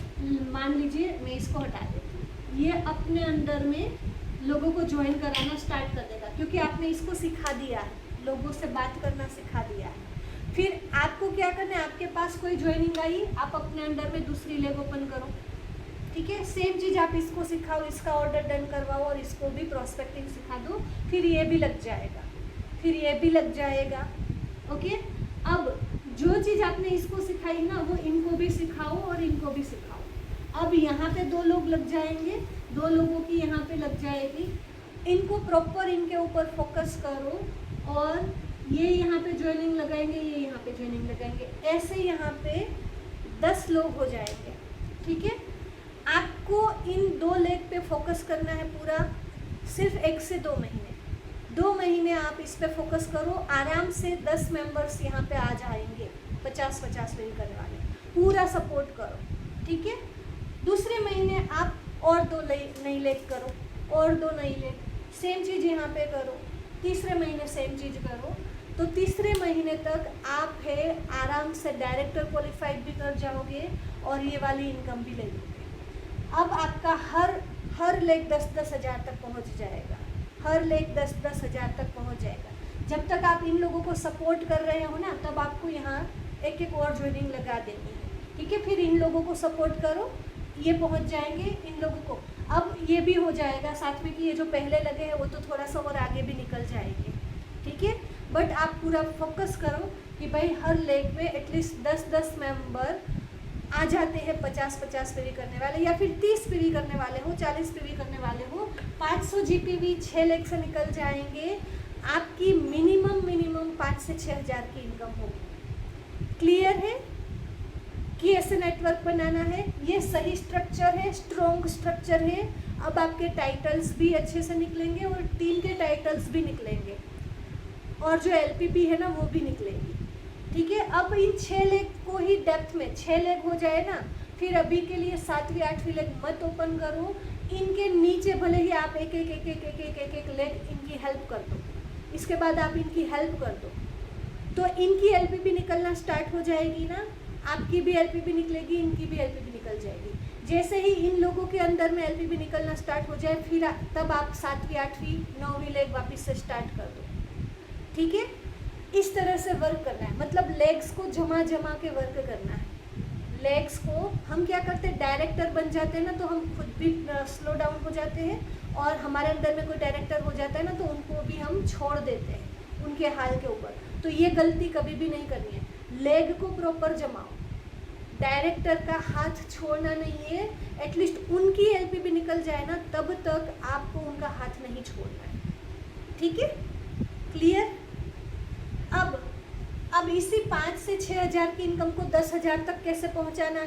मान लीजिए मैं इसको हटा देती हूँ, ये अपने अंडर में लोगों को ज्वाइन कराना स्टार्ट कर देगा, क्योंकि आपने इसको सिखा दिया है, लोगों से बात करना सिखा दिया है। फिर आपको क्या करना है, आपके पास कोई ज्वाइनिंग आई, आप अपने अंडर में दूसरी लेग ओपन करो, ठीक है। सेम चीज़ आप इसको सिखाओ, इसका ऑर्डर डन करवाओ और इसको भी प्रोस्पेक्टिंग सिखा दो, फिर ये भी लग जाएगा, फिर ये भी लग जाएगा, ओके। अब जो चीज़ आपने इसको सिखाई ना, वो इनको भी सिखाओ और इनको भी सिखाओ। अब यहाँ पे 2 लोग लग जाएंगे, 2 लोगों की यहाँ पे लग जाएगी। इनको प्रॉपर इनके ऊपर फोकस करो, और ये यहाँ पे ज्वाइनिंग लगाएंगे, ये यहाँ पे ज्वाइनिंग लगाएंगे, ऐसे यहाँ पे 10 लोग हो जाएंगे, ठीक है। आपको इन 2 लेग पे फोकस करना है पूरा, सिर्फ 1 से 2 महीने। 2 महीने आप इस पे फोकस करो, आराम से 10 मेंबर्स यहाँ पे आ जाएंगे, 50-50 लेग करने वाले, पूरा सपोर्ट करो, ठीक है। दूसरे महीने आप और 2 नई लेग करो, और 2 नई लेग, सेम चीज़ यहाँ पे करो। तीसरे महीने सेम चीज़ करो, तो तीसरे महीने तक आप है आराम से डायरेक्टर क्वालिफाइड भी कर जाओगे और ये वाली इनकम भी ले लोगे। अब आपका हर लेग 10-10 हज़ार तक पहुँच जाएगा, हर लेग 10-10 हज़ार तक पहुँच जाएगा। जब तक आप इन लोगों को सपोर्ट कर रहे हो ना, तब आपको यहाँ एक और ज्वाइनिंग लगा देनी है, ठीक है। फिर इन लोगों को सपोर्ट करो, ये पहुँच जाएंगे इन लोगों को। अब ये भी हो जाएगा साथ में कि ये जो पहले लगे हैं वो तो थोड़ा सा और आगे भी निकल जाएंगे, ठीक है। बट आप पूरा फोकस करो कि भाई हर लेग में एटलीस्ट 10-10 मेंबर आ जाते हैं, 50-50 पीवी करने वाले, या फिर 30 पीवी करने वाले हो, 40 पीवी करने वाले हो, 500 जीपीवी 6 लेग से निकल जाएंगे। आपकी मिनिमम 5 से 6 हज़ार की इनकम होगी। क्लियर है कि ऐसे नेटवर्क बनाना है, ये सही स्ट्रक्चर है, स्ट्रॉन्ग स्ट्रक्चर है। अब आपके टाइटल्स भी अच्छे से निकलेंगे और टीम के टाइटल्स भी निकलेंगे, और जो एलपीपी है ना वो भी निकलेगी, ठीक है। अब इन 6 लेग को ही डेप्थ में 6 लेग हो जाए ना, फिर अभी के लिए 7वीं 8वीं लेग मत ओपन करो। इनके नीचे भले ही आप एक लेग इनकी हेल्प कर दो, इसके बाद आप इनकी हेल्प कर दो, तो इनकी एलपीपी निकलना स्टार्ट हो जाएगी ना, आपकी भी एलपीपी निकलेगी, इनकी भी एलपीपी निकल जाएगी। जैसे ही इन लोगों के अंदर में एलपीपी निकलना स्टार्ट हो जाए, फिर तब आप 7वीं 8वीं 9वीं लेग वापस से स्टार्ट कर दो, ठीक है। इस तरह से वर्क करना है, मतलब लेग्स को जमा के वर्क करना है। लेग्स को हम क्या करते हैं, डायरेक्टर बन जाते हैं ना, तो हम खुद भी स्लो डाउन हो जाते हैं, और हमारे अंदर में कोई डायरेक्टर हो जाता है ना, तो उनको भी हम छोड़ देते हैं उनके हाल के ऊपर। तो ये गलती कभी भी नहीं करनी है। लेग को प्रॉपर जमाओ, डायरेक्टर का हाथ छोड़ना नहीं है। एटलीस्ट उनकी एलपीपी निकल जाए ना, तब तक आपको उनका हाथ नहीं छोड़ना है, ठीक है। क्लियर। अब इसी 5 से 6 हज़ार की इनकम को 10 हज़ार तक कैसे पहुंचाना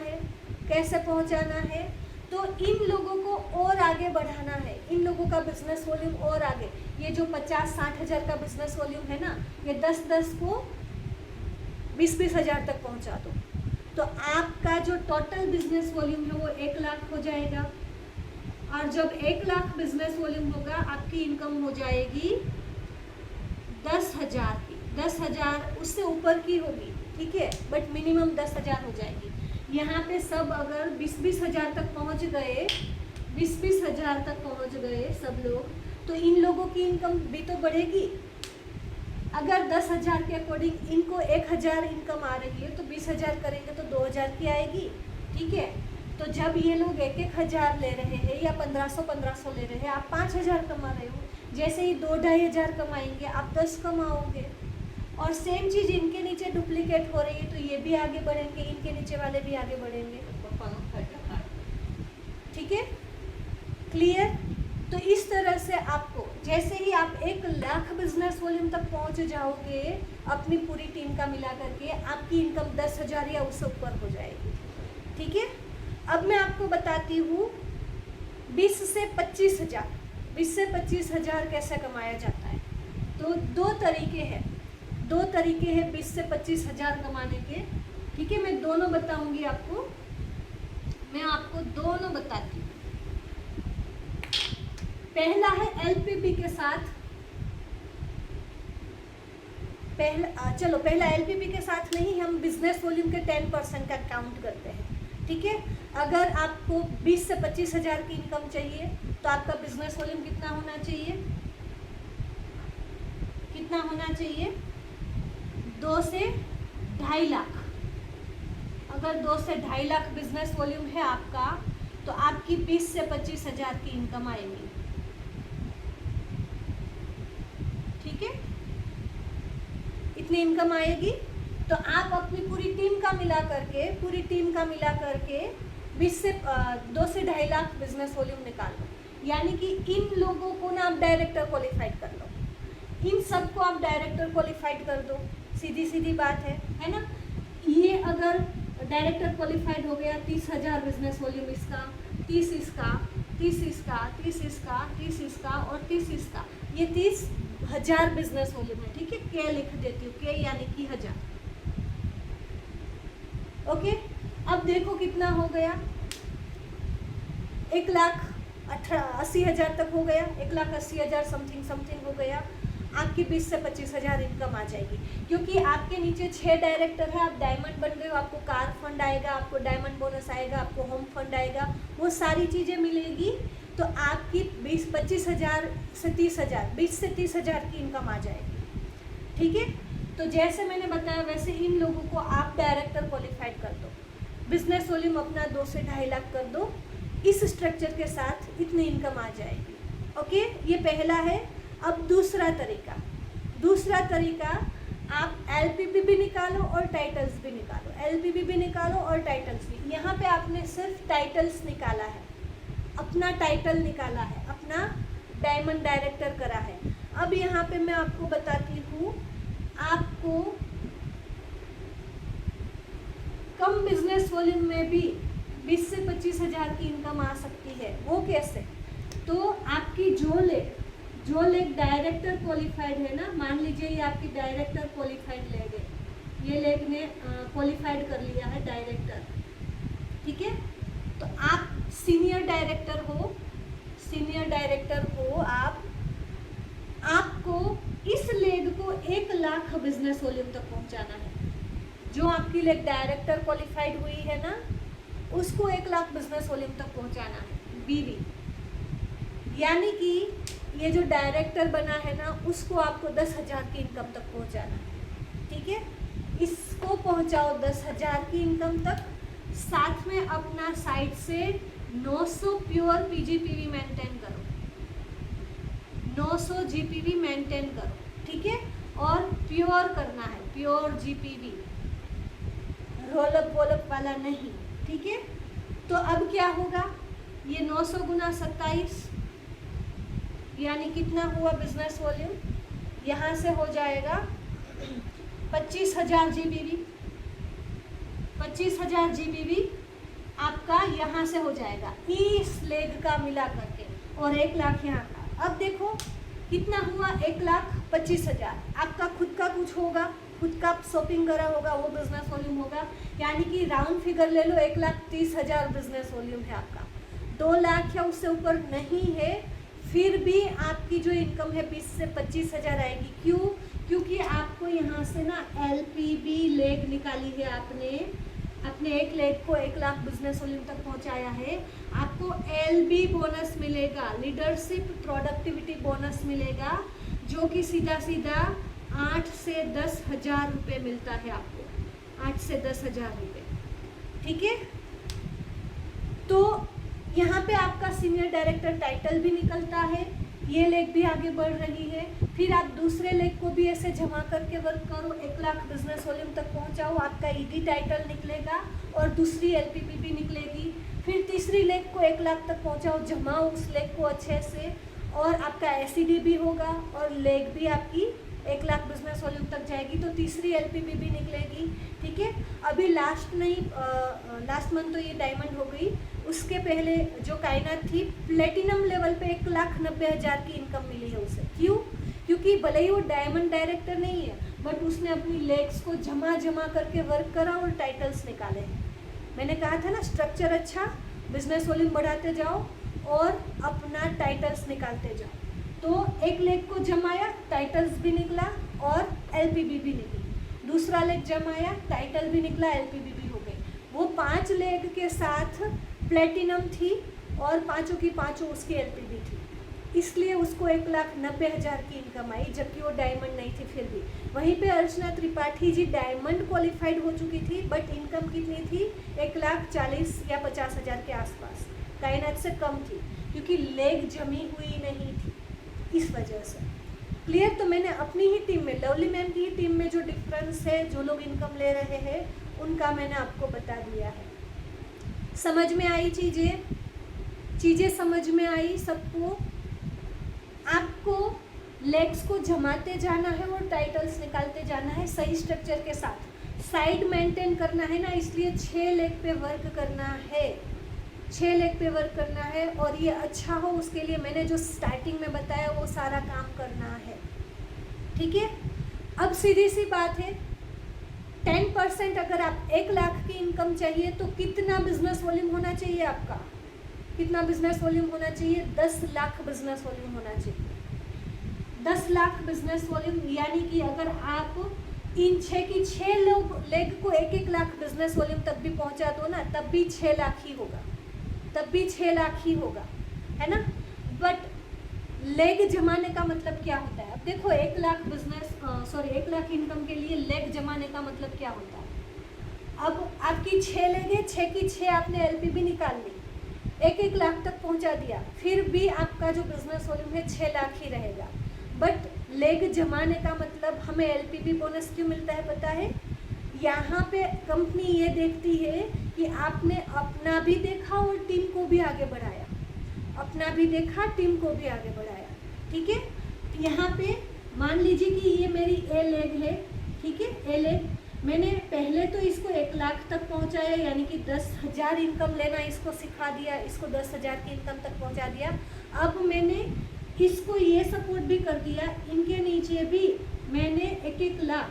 है, तो इन लोगों को और आगे बढ़ाना है, इन लोगों का बिजनेस वॉल्यूम और आगे। ये जो 50-60 हज़ार का बिजनेस वॉल्यूम है ना, ये 10-10 को 20-20 हज़ार तक पहुंचा दो, तो आपका जो टोटल बिजनेस वॉल्यूम है वो 1 लाख हो जाएगा। और जब 1 लाख बिजनेस वॉल्यूम होगा, आपकी इनकम हो जाएगी 10 हज़ार की। 10 हज़ार उससे ऊपर की होगी, ठीक है, बट मिनिमम 10 हज़ार हो जाएगी। यहाँ पे सब अगर 20-20 हज़ार तक पहुँच गए, 20-20 हज़ार तक पहुँच गए सब लोग, तो इन लोगों की इनकम भी तो बढ़ेगी। अगर 10 हज़ार के अकॉर्डिंग इनको 1 हज़ार इनकम आ रही है, तो 20 हज़ार करेंगे तो 2 हज़ार की आएगी, ठीक है। तो जब ये लोग 1-1 हज़ार ले रहे हैं या 1500 ले रहे हैं, आप 5 हज़ार कमा रहे हो। जैसे ही 2-2.5 हज़ार कमाएंगे, आप 10 कमाओगे। और सेम चीज़ इनके नीचे डुप्लीकेट हो रही है, तो ये भी आगे बढ़ेंगे, इनके नीचे वाले भी आगे बढ़ेंगे, ठीक है, क्लियर। तो इस तरह से आपको, जैसे ही आप 1 लाख बिजनेस वॉल्यूम तक पहुंच जाओगे अपनी पूरी टीम का मिला करके, आपकी इनकम 10 हज़ार या उससे ऊपर हो जाएगी, ठीक है। अब मैं आपको बताती हूँ 20 से 25 हज़ार, 20 से 25 हज़ार कैसे कमाया जाता है। तो दो तरीके हैं 20 से 25 हज़ार कमाने के, ठीक है। मैं दोनों बताऊंगी आपको, मैं आपको दोनों बताती हूँ। पहला है एलपीपी के साथ, पहला एलपीपी के साथ नहीं, हम बिजनेस वॉल्यूम के 10% का काउंट करते हैं, ठीक है। अगर आपको 20 से 25 हज़ार की इनकम चाहिए, तो आपका बिजनेस वॉल्यूम कितना होना चाहिए, 2 से 2.5 लाख। अगर 2 से 2.5 लाख बिजनेस वॉल्यूम है आपका, तो आपकी 20 से 25 हज़ार की इनकम आएगी, ठीक है। इतनी इनकम आएगी, तो आप अपनी पूरी टीम का मिला करके 2 से 2.5 लाख बिजनेस वॉल्यूम निकाल लो। यानी कि इन लोगों को ना आप डायरेक्टर क्वालिफाइड कर लो, इन सबको आप डायरेक्टर क्वालिफाइड कर दो, सीधी बात है ना। ये अगर डायरेक्टर क्वालिफाइड हो गया, 30 हज़ार बिजनेस वॉल्यूम इसका, 30 इसका, 30 इसका, 30 इसका, 30 इसका और 30 इसका, ये 30 हज़ार बिजनेस वॉल्यूम है, ठीक है। के लिख देती हूँ, के यानी कि 1000, ओके। अब देखो कितना हो गया, 1,80,000 तक हो गया, 1,80,000 समथिंग हो गया। आपकी 20 से 25 हज़ार इनकम आ जाएगी, क्योंकि आपके नीचे 6 डायरेक्टर है, आप डायमंड बन गए हो। आपको कार फंड आएगा, आपको डायमंड बोनस आएगा, आपको होम फंड आएगा, वो सारी चीज़ें मिलेगी। तो आपकी 25 हज़ार से 30 हज़ार, 20 से 30 हज़ार की इनकम आ जाएगी, ठीक है। तो जैसे मैंने बताया, वैसे इन लोगों को आप डायरेक्टर क्वालिफाइड कर दो, बिजनेस वॉल्यूम अपना 2 से 2.5 लाख कर दो, इस स्ट्रक्चर के साथ इतनी इनकम आ जाएगी, ओके। ये पहला है। अब दूसरा तरीका, आप एलपीपी भी निकालो और टाइटल्स भी निकालो, एलपीपी भी निकालो और टाइटल्स भी। यहाँ पे आपने सिर्फ टाइटल्स निकाला है, अपना टाइटल निकाला है, अपना डायमंड डायरेक्टर करा है। अब यहाँ पे मैं आपको बताती हूँ, आपको कम बिजनेस वॉल्यूम में भी 20 से 25 हज़ार की इनकम आ सकती है। वो कैसे? तो आपकी जो लेग डायरेक्टर क्वालिफाइड है ना, मान लीजिए ये आपकी डायरेक्टर क्वालिफाइड लेग है, ये लेग ने क्वालिफाइड कर लिया है डायरेक्टर, ठीक है। तो आप सीनियर डायरेक्टर हो आपको इस लेग को 1 लाख बिजनेस वॉल्यूम तक पहुंचाना है। जो आपकी लेग डायरेक्टर क्वालिफाइड हुई है ना, उसको 1 लाख बिजनेस वॉल्यूम तक पहुंचाना है, बीवी। यानी कि ये जो डायरेक्टर बना है ना, उसको आपको 10 हज़ार की इनकम तक पहुंचाना है, ठीक है। इसको पहुंचाओ 10 हज़ार की इनकम तक, साथ में अपना साइड से 900 प्योर पीजीपीवी मेंटेन करो, 900 जीपीवी मेंटेन करो, ठीक है। और प्योर करना है, प्योर जीपीवी, रोलअप वोलअप वाला नहीं, ठीक है। तो अब क्या होगा, ये 900 गुना 27 यानी कितना हुआ बिजनेस वॉल्यूम, यहाँ से हो जाएगा 25,000 GBV, 25,000 GBV आपका यहाँ से हो जाएगा इस लेग का मिला करके, और 1 लाख यहाँ का। अब देखो कितना हुआ, 1,25,000। आपका खुद का कुछ होगा, खुद का शॉपिंग करा होगा, वो बिजनेस वॉल्यूम होगा, यानी कि राउंड फिगर ले लो 1,30,000 बिजनेस वॉल्यूम है आपका। 2 लाख या उससे ऊपर नहीं है, फिर भी आपकी जो इनकम है 20 से 25,000 आएगी। क्यों? क्योंकि आपको यहाँ से ना LPB लेग निकाली है आपने, अपने एक लेग को 1 लाख बिजनेस वॉल्यूम तक पहुँचाया है, आपको LB बोनस मिलेगा, लीडरशिप प्रोडक्टिविटी बोनस मिलेगा, जो कि सीधा सीधा 8 से 10,000 रुपये मिलता है आपको, 8 से 10,000 रुपये। ठीक है, तो यहाँ पे आपका सीनियर डायरेक्टर टाइटल भी निकलता है, ये लेग भी आगे बढ़ रही है। फिर आप दूसरे लेग को भी ऐसे जमा करके वर्क करो, 1 लाख बिजनेस वॉल्यूम तक पहुँचाओ, आपका ED टाइटल निकलेगा और दूसरी LPP भी निकलेगी। फिर तीसरी लेग को 1 लाख तक पहुँचाओ, जमाओ उस लेग को अच्छे से, और आपका SED भी होगा और लेग भी आपकी 1 लाख बिजनेस वॉल्यूम तक जाएगी, तो तीसरी LPP भी निकलेगी। ठीक है, अभी लास्ट मंथ तो ये डायमंड हो गई, उसके पहले जो कायनात थी प्लेटिनम लेवल पे 1,90,000 की इनकम मिली है उसे। क्यों? क्योंकि भले ही वो डायमंड डायरेक्टर नहीं है, बट उसने अपनी लेग्स को जमा करके वर्क करा और टाइटल्स निकाले हैं। मैंने कहा था ना, स्ट्रक्चर अच्छा, बिजनेस वॉल्यूम बढ़ाते जाओ और अपना टाइटल्स निकालते जाओ। तो एक लेग को जमाया, टाइटल्स भी निकला और LPB भी निकली, दूसरा लेग जमाया, टाइटल भी निकला, LPB भी हो गई। वो 5 लेग के साथ प्लेटिनम थी और पाँचों की पाँचों उसकी LPB थी, इसलिए उसको 1,90,000 की इनकम आई, जबकि वो डायमंड नहीं थी फिर भी। वहीं पे अर्चना त्रिपाठी जी डायमंड क्वालिफाइड हो चुकी थी, बट इनकम कितनी थी? 1,40,000 या 50,000 के आसपास, कायनात से कम थी, क्योंकि लेग जमी हुई नहीं थी, इस वजह से। क्लियर? तो मैंने अपनी ही टीम में, लवली मैम की ही टीम में जो डिफरेंस है, जो लोग इनकम ले रहे हैं, उनका मैंने आपको बता दिया है। समझ में आई चीज़ें समझ में आई सबको? आपको लेग्स को जमाते जाना है और टाइटल्स निकालते जाना है सही स्ट्रक्चर के साथ, साइड मेंटेन करना है ना, इसलिए 6 लेग पे वर्क करना है, 6 लेग पे वर्क करना है, और ये अच्छा हो उसके लिए मैंने जो स्टार्टिंग में बताया वो सारा काम करना है। ठीक है, अब सीधी सी बात है, 10% अगर आप 1 लाख की इनकम चाहिए तो कितना बिजनेस वॉल्यूम होना चाहिए आपका? कितना बिजनेस वॉल्यूम होना चाहिए? 10 लाख बिजनेस वॉल्यूम होना चाहिए। 10 लाख बिजनेस वॉल्यूम, यानी कि अगर आप इन 6 की 6 लेग को 1-1 लाख बिजनेस वॉल्यूम तक भी पहुंचा दो ना, तब भी 6 लाख ही होगा, तब भी 6 लाख ही होगा, है ना। बट लेग जमाने का मतलब क्या होता है? अब देखो 1 लाख 1 लाख इनकम के लिए लेग जमाने का मतलब क्या होता है? अब आपकी 6 लेग है, 6 की 6 आपने LPB निकाल ली, 1-1 लाख तक पहुंचा दिया, फिर भी आपका जो बिजनेस वॉल्यूम है 6 लाख ही रहेगा। बट लेग जमाने का मतलब हमें LPB बोनस क्यों मिलता है पता है? यहाँ पे कंपनी ये देखती है कि आपने अपना भी देखा और टीम को भी आगे बढ़ाया, अपना भी देखा, टीम को भी आगे बढ़ाया। ठीक है, तो यहाँ पे मान लीजिए कि ये मेरी A लेग है, ठीक है, A लेग, मैंने पहले तो इसको 1 लाख तक पहुँचाया, यानी कि 10,000 इनकम लेना इसको सिखा दिया, इसको 10,000 की इनकम तक पहुँचा दिया। अब मैंने इसको ये सपोर्ट भी कर दिया, इनके नीचे भी मैंने 1-1 लाख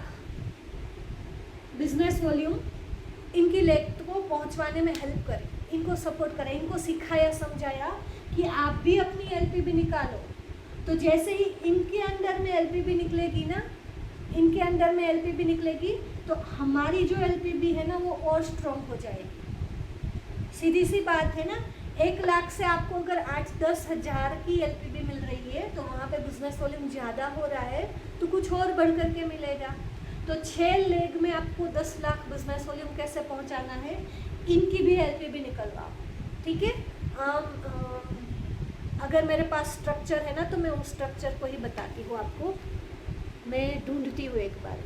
बिजनेस वॉल्यूम इनकी लेग को पहुंचवाने में हेल्प करें, इनको सपोर्ट करें, इनको सिखाया समझाया कि आप भी अपनी LPB निकालो। तो जैसे ही इनके अंदर में LPB निकलेगी ना, इनके अंदर में LPB निकलेगी, तो हमारी जो LPB है ना वो और स्ट्रॉन्ग हो जाएगी। सीधी सी बात है ना, 1 लाख से आपको अगर 8-10 हज़ार की LPB मिल रही है, तो वहाँ पे बिजनेस वॉल्यूम ज़्यादा हो रहा है, तो कुछ और बढ़ करके मिलेगा। तो 6 लेग में आपको 10 लाख बिजनेस वॉल्यूम कैसे पहुंचाना है, इनकी भी LPB निकलवाओ। ठीक है, अगर मेरे पास स्ट्रक्चर है ना, तो मैं उस स्ट्रक्चर को ही बताती हूँ आपको, मैं ढूंढती हूँ एक बार।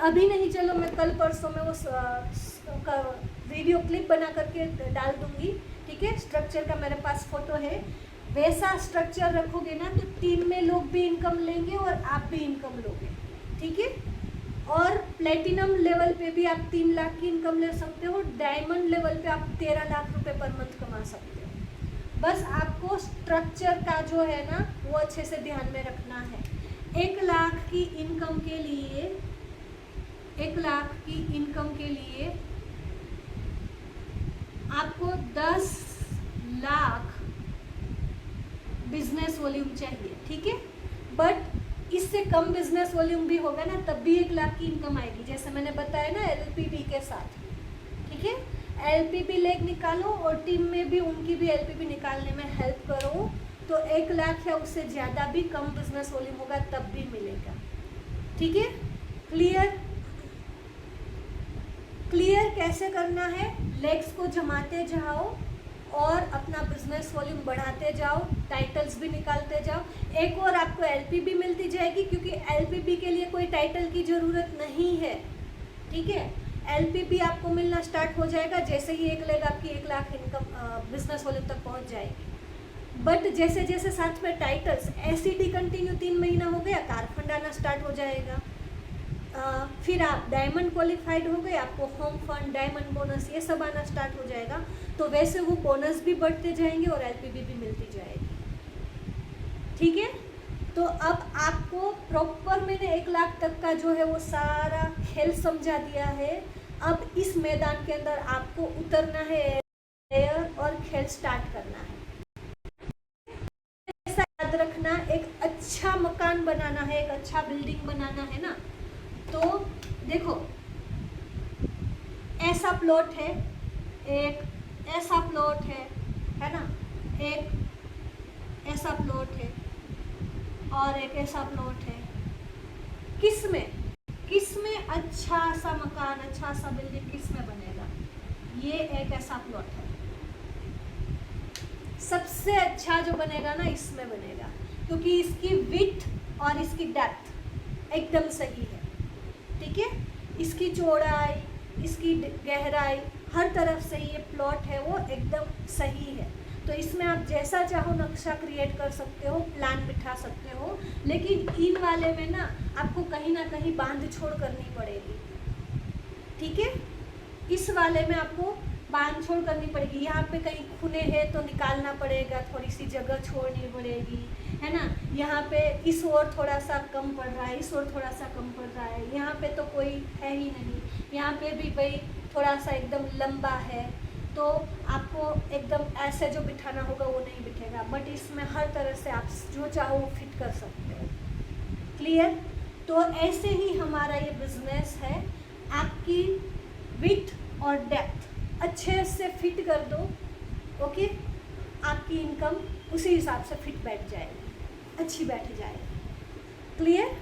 अभी नहीं, चलो मैं कल परसों में वो वीडियो क्लिप बना करके डाल दूँगी। ठीक है, स्ट्रक्चर का मेरे पास फ़ोटो है, वैसा स्ट्रक्चर रखोगे ना तो टीम में लोग भी इनकम लेंगे और आप भी इनकम लोगे, ठीक है। और प्लेटिनम लेवल पे भी आप 3 लाख की इनकम ले सकते हो, डायमंड लेवल पे आप 13 लाख रुपए पर मंथ कमा सकते हो। बस आपको स्ट्रक्चर का जो है ना वो अच्छे से ध्यान में रखना है। 1 लाख की इनकम के लिए 1 लाख की इनकम के लिए आपको 10 लाख बिजनेस वॉल्यूम चाहिए, ठीक है। बट इससे कम बिजनेस वॉल्यूम भी होगा ना तब भी 1 लाख की इनकम आएगी, जैसे मैंने बताया ना एलपीबी के साथ, ठीक है। एलपीबी लेग निकालो और टीम में भी उनकी भी एलपीबी निकालने में हेल्प करो, तो 1 लाख या उससे ज़्यादा भी कम बिजनेस वॉल्यूम होगा तब भी मिलेगा, ठीक है। क्लियर? क्लियर कैसे करना है? लेग्स को जमाते जाओ और अपना बिजनेस वॉल्यूम बढ़ाते जाओ, टाइटल्स भी निकालते जाओ। एक और आपको एलपीबी मिलती जाएगी, क्योंकि एलपीबी के लिए कोई टाइटल की ज़रूरत नहीं है, ठीक है। एलपीबी आपको मिलना स्टार्ट हो जाएगा जैसे ही 1 लेग आपकी 1 लाख इनकम बिजनेस वॉल्यूम तक पहुंच जाएगी। बट जैसे जैसे साथ में टाइटल्स एसईडी कंटिन्यू 3 महीना हो गया, कार फंड आना स्टार्ट हो जाएगा। फिर आप डायमंड क्वालिफाइड हो गए, आपको होम फंड, डायमंड बोनस ये सब आना स्टार्ट हो जाएगा, तो वैसे वो बोनस भी बढ़ते जाएंगे और एलपीबी भी मिलती जाएगी, ठीक है। तो अब आपको प्रॉपर मैंने 1 लाख तक का जो है वो सारा खेल समझा दिया है। अब इस मैदान के अंदर आपको उतरना है और खेल स्टार्ट करना है। ऐसा याद रखना, एक अच्छा मकान बनाना है, एक अच्छा बिल्डिंग बनाना है ना, तो देखो ऐसा प्लॉट है, एक ऐसा प्लॉट है ना, एक ऐसा प्लॉट है और एक ऐसा प्लॉट है। किसमें अच्छा सा मकान, अच्छा सा बिल्डिंग किसमें बनेगा? ये एक ऐसा प्लॉट है, सबसे अच्छा जो बनेगा ना इसमें बनेगा, क्योंकि इसकी विड्थ और इसकी डेप्थ एकदम सही है, ठीक है। इसकी चौड़ाई, इसकी गहराई, हर तरफ से ये प्लॉट है वो एकदम सही है। तो इसमें आप जैसा चाहो नक्शा क्रिएट कर सकते हो, प्लान बिठा सकते हो, लेकिन इन वाले में ना आपको कहीं ना कहीं बांध छोड़ करनी पड़ेगी, ठीक है। इस वाले में आपको बांध छोड़ करनी पड़ेगी, यहाँ पे कहीं खुने हैं तो निकालना पड़ेगा, थोड़ी सी जगह छोड़नी पड़ेगी, है ना। यहाँ पे इस ओर थोड़ा सा कम पड़ रहा है, इस ओर थोड़ा सा कम पड़ रहा है, यहाँ पे तो कोई है ही नहीं, यहाँ पे भी भाई थोड़ा सा एकदम लंबा है, तो आपको एकदम ऐसे जो बिठाना होगा वो नहीं बिठेगा। बट इसमें हर तरह से आप जो चाहो वो फिट कर सकते हो, क्लियर। तो ऐसे ही हमारा ये बिजनेस है, आपकी विड्थ और डेप्थ अच्छे से फिट कर दो, ओके, आपकी इनकम उसी हिसाब से फिट बैठ जाएगी, अच्छी बैठ जाएगी, क्लियर।